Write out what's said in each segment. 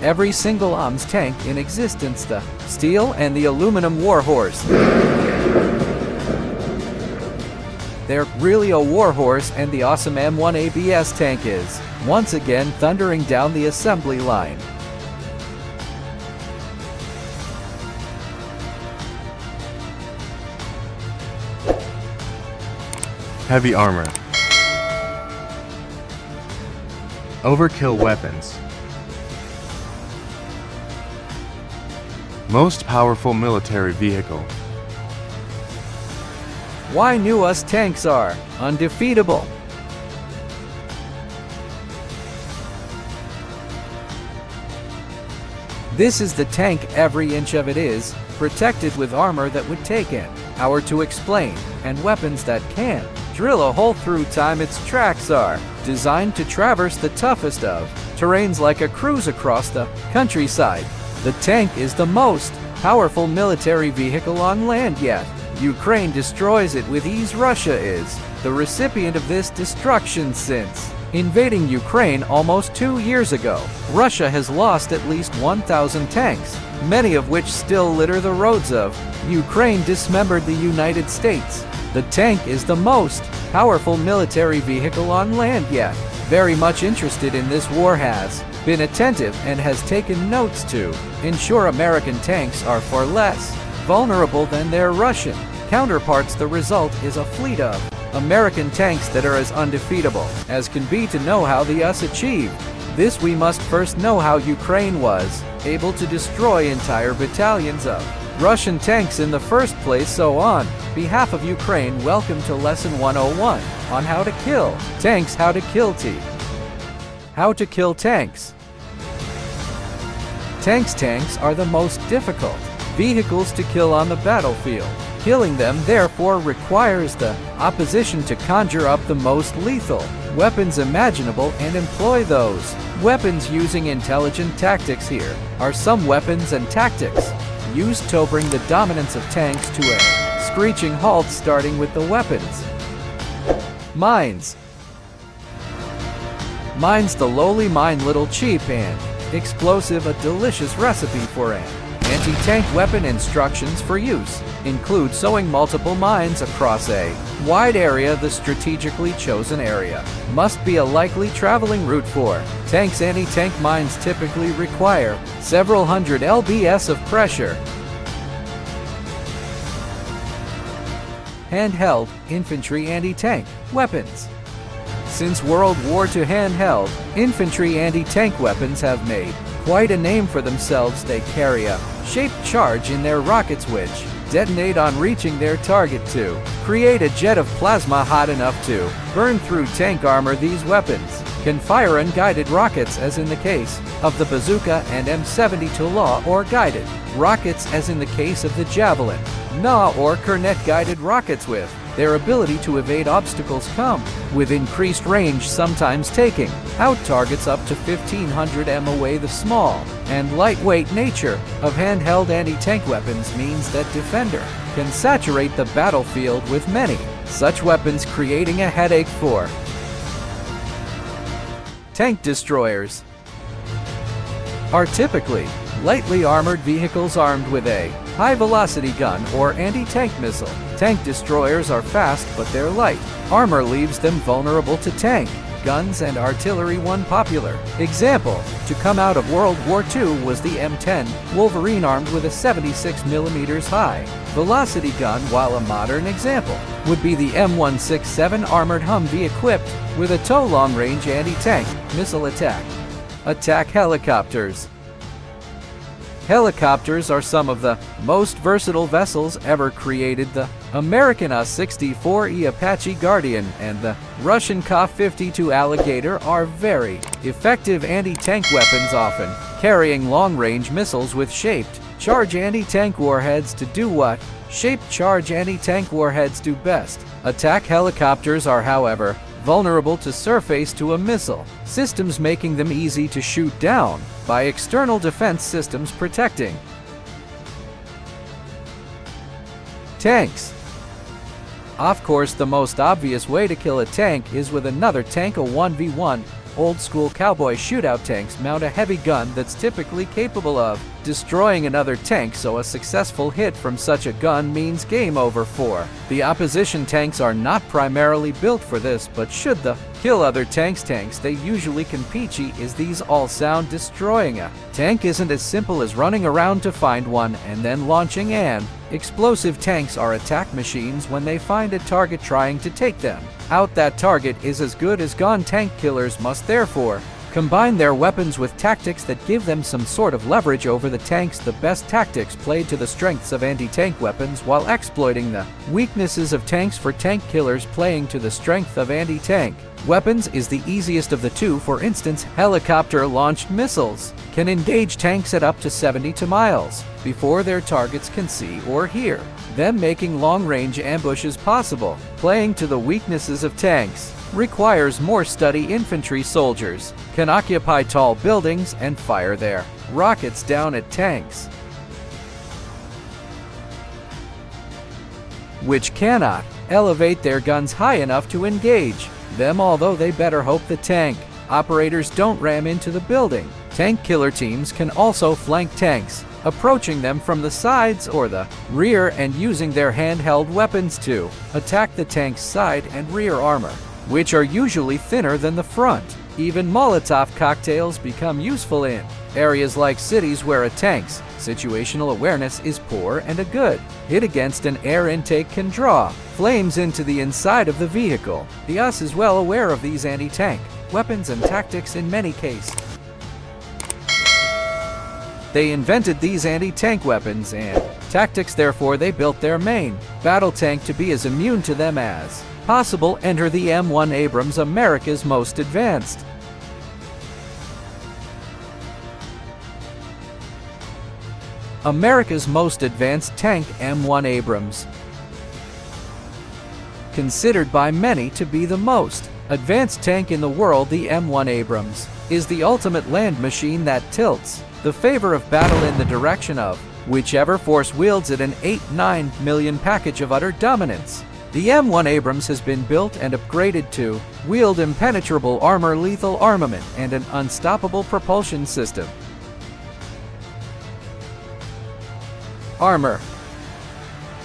every single arms tank in existence, the steel and the aluminum warhorse. They're really a warhorse, and the awesome M1 ABS tank is, once again, thundering down the assembly line. Heavy armor. Overkill weapons. Most powerful military vehicle. Why new us tanks are undefeatable. This is the tank, every inch of it is protected with armor that would take an hour to explain, and weapons that can drill a hole through time. Its tracks are designed to traverse the toughest of terrains like a cruise across the countryside. The tank is the most powerful military vehicle on land, yet Ukraine destroys it with ease. Russia is the recipient of this destruction since invading Ukraine almost 2 years ago. Russia has lost at least 1,000 tanks, many of which still litter the roads of Ukraine. Dismembered the United States. The tank is the most powerful military vehicle on land, yet very much interested in this war, has been attentive and has taken notes to ensure American tanks are far less vulnerable than their Russian counterparts. The result is a fleet of American tanks that are as undefeatable as can be. To know how the US achieved this, we must first know how Ukraine was able to destroy entire battalions of Russian tanks in the first place. So on behalf of Ukraine, welcome to Lesson 101 on how to kill tanks. How to kill How to kill tanks. Tanks are the most difficult vehicles to kill on the battlefield. Killing them therefore requires the opposition to conjure up the most lethal weapons imaginable and employ those weapons using intelligent tactics. Here are some weapons and tactics used to bring the dominance of tanks to a screeching halt, starting with the weapons. Mines. Mines, the lowly mine, little, cheap and explosive, a delicious recipe for an anti-tank weapon. Instructions for use include sowing multiple mines across a wide area. The strategically chosen area must be a likely traveling route for tanks. Anti-tank mines typically require several hundred lbs of pressure. Handheld infantry anti-tank weapons. Since World War II, handheld infantry anti-tank weapons have made quite a name for themselves. They carry a shaped charge in their rockets which detonate on reaching their target to create a jet of plasma hot enough to burn through tank armor. These weapons can fire unguided rockets, as in the case of the bazooka and M72 law, or guided rockets, as in the case of the javelin, NA, or Cornet. Guided rockets, with their ability to evade obstacles, come with increased range, sometimes taking out targets up to 1,500 m away. The small and lightweight nature of handheld anti-tank weapons means that defender can saturate the battlefield with many such weapons, creating a headache for tank. Destroyers are typically lightly armored vehicles armed with a high-velocity gun or anti-tank missile. Tank destroyers are fast, but their light armor leaves them vulnerable to tank guns and artillery. One popular example to come out of World War II was the M10 Wolverine, armed with a 76mm high-velocity gun, while a modern example would be the M167 armored Humvee, equipped with a TOW long-range anti-tank missile attack. Attack helicopters. Helicopters are some of the most versatile vessels ever created. The American A-64E Apache Guardian and the Russian Ka-52 Alligator are very effective anti-tank weapons, often carrying long-range missiles with shaped charge anti-tank warheads to do what shaped charge anti-tank warheads do best. Attack helicopters are, however, vulnerable to surface-to-a missile systems, making them easy to shoot down by external defense systems protecting tanks. Of course, the most obvious way to kill a tank is with another tank, a 1v1 Old-school cowboy shootout tanks mount a heavy gun that's typically capable of destroying another tank, so a successful hit from such a gun means game over for the opposition. Tanks are not primarily built for this, but should the kill other tanks they usually compete is these all sound. Destroying a tank isn't as simple as running around to find one and then launching an explosive. Tanks are attack machines when they find a target trying to take them out. That target is as good as gone. Tank killers must therefore combine their weapons with tactics that give them some sort of leverage over the tanks. The best tactics played to the strengths of anti-tank weapons while exploiting the weaknesses of tanks. For tank killers, playing to the strength of anti-tank weapons is the easiest of the two. For instance, helicopter-launched missiles can engage tanks at up to 70 miles before their targets can see or hear them, making long-range ambushes possible. Playing to the weaknesses of tanks requires more study. Infantry soldiers can occupy tall buildings and fire their rockets down at tanks, which cannot elevate their guns high enough to engage them, although they better hope the tank operators don't ram into the building. Tank killer teams can also flank tanks, approaching them from the sides or the rear and using their handheld weapons to attack the tank's side and rear armor, which are usually thinner than the front. Even Molotov cocktails become useful in areas like cities where a tank's situational awareness is poor, and a good hit against an air intake can draw flames into the inside of the vehicle. The US is well aware of these anti-tank weapons and tactics. In many cases, they invented these anti-tank weapons and tactics, therefore they built their main battle tank to be as immune to them as possible. Enter the M1 Abrams, America's most advanced tank. M1 Abrams, considered by many to be the most advanced tank in the world, the M1 Abrams is the ultimate land machine that tilts the favor of battle in the direction of whichever force wields it, an 8-9 million package of utter dominance. The M1 Abrams has been built and upgraded to wield impenetrable armor, lethal armament, and an unstoppable propulsion system. Armor.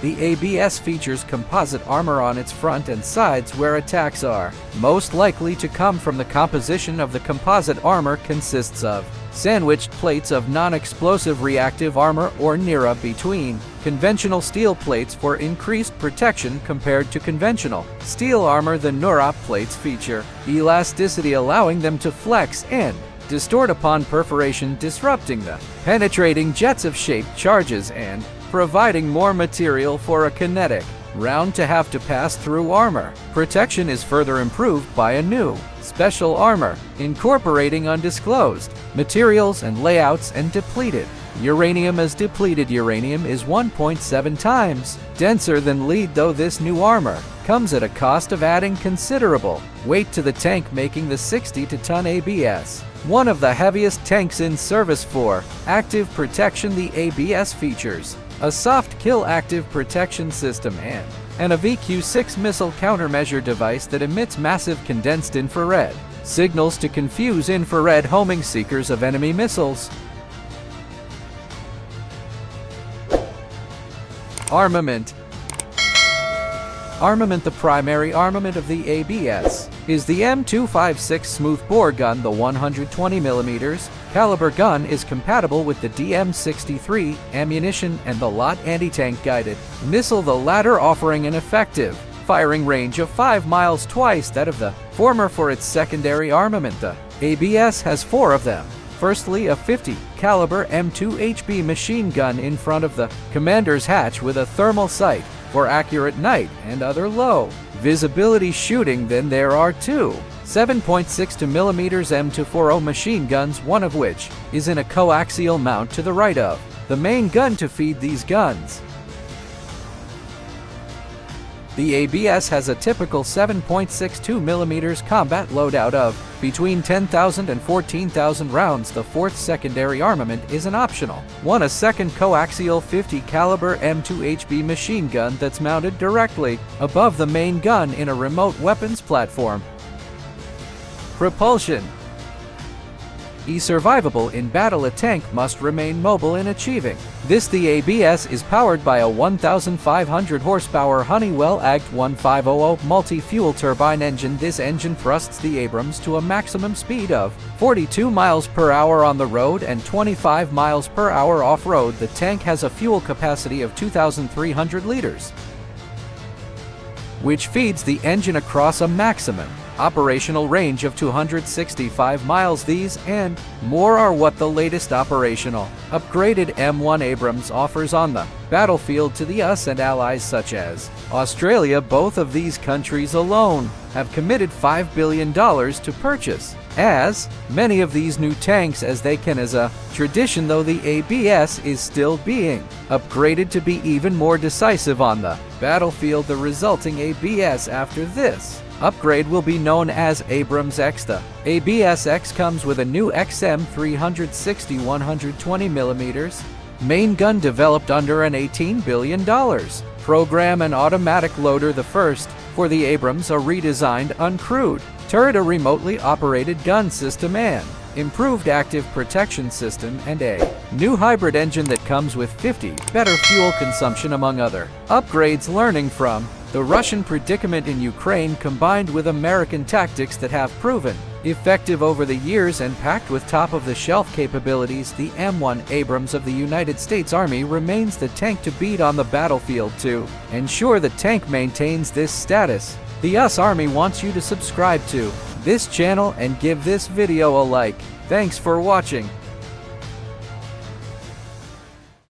The ABS features composite armor on its front and sides, where attacks are most likely to come from. The composition of the composite armor consists of sandwiched plates of non-explosive reactive armor or NIRA between conventional steel plates for increased protection compared to conventional steel armor. The NIRA plates feature elasticity, allowing them to flex and distort upon perforation, disrupting the penetrating jets of shaped charges and providing more material for a kinetic round to have to pass through. Armor protection is further improved by a new special armor incorporating undisclosed materials and layouts and depleted uranium. As depleted uranium is 1.7 times denser than lead, though this new armor comes at a cost of adding considerable weight to the tank, making the 60-ton ABS one of the heaviest tanks in service. For active protection, the ABS features a soft kill active protection system and a VQ-6 missile countermeasure device that emits massive condensed infrared signals to confuse infrared homing seekers of enemy missiles. Armament. The primary armament of the ABS is the M256 smoothbore gun. The 120mm caliber gun is compatible with the DM63 ammunition and the LOT anti-tank guided missile, the latter offering an effective firing range of 5 miles, twice that of the former. For its secondary armament, the ABS has 4 of them. Firstly, a 50 caliber M2HB machine gun in front of the commander's hatch with a thermal sight for accurate night and other low visibility shooting. Then there are 2 7.62mm M240 machine guns, one of which is in a coaxial mount to the right of the main gun to feed these guns. The ABS has a typical 7.62mm combat loadout of between 10,000 and 14,000 rounds. The fourth secondary armament is an optional one, a second coaxial 50 caliber M2HB machine gun that's mounted directly above the main gun in a remote weapons platform. Propulsion. survivable in battle. A tank must remain mobile in achieving this. The ABS is powered by a 1,500 horsepower Honeywell AGT 1500 multi-fuel turbine engine. This engine thrusts the Abrams to a maximum speed of 42 miles per hour on the road and 25 miles per hour off-road. The tank has a fuel capacity of 2,300 liters, which feeds the engine across a maximum operational range of 265 miles. These and more are what the latest operational upgraded M1 Abrams offers on the battlefield to the US and allies such as Australia. Both of these countries alone have committed $5 billion to purchase as many of these new tanks as they can. As a tradition, though, the ABS is still being upgraded to be even more decisive on the battlefield. The resulting ABS after this upgrade will be known as Abrams X. The ABS X comes with a new XM 360 120mm main gun developed under an $18 billion program, and automatic loader. The first for the Abrams, a redesigned uncrewed turret, a remotely operated gun system, and improved active protection system, and a new hybrid engine that comes with 50 better fuel consumption, among other upgrades. Learning from the Russian predicament in Ukraine combined with American tactics that have proven effective over the years and packed with top-of-the-shelf capabilities, the M1 Abrams of the United States Army remains the tank to beat on the battlefield. To ensure the tank maintains this status, the US Army wants you to subscribe to this channel and give this video a like. Thanks for watching.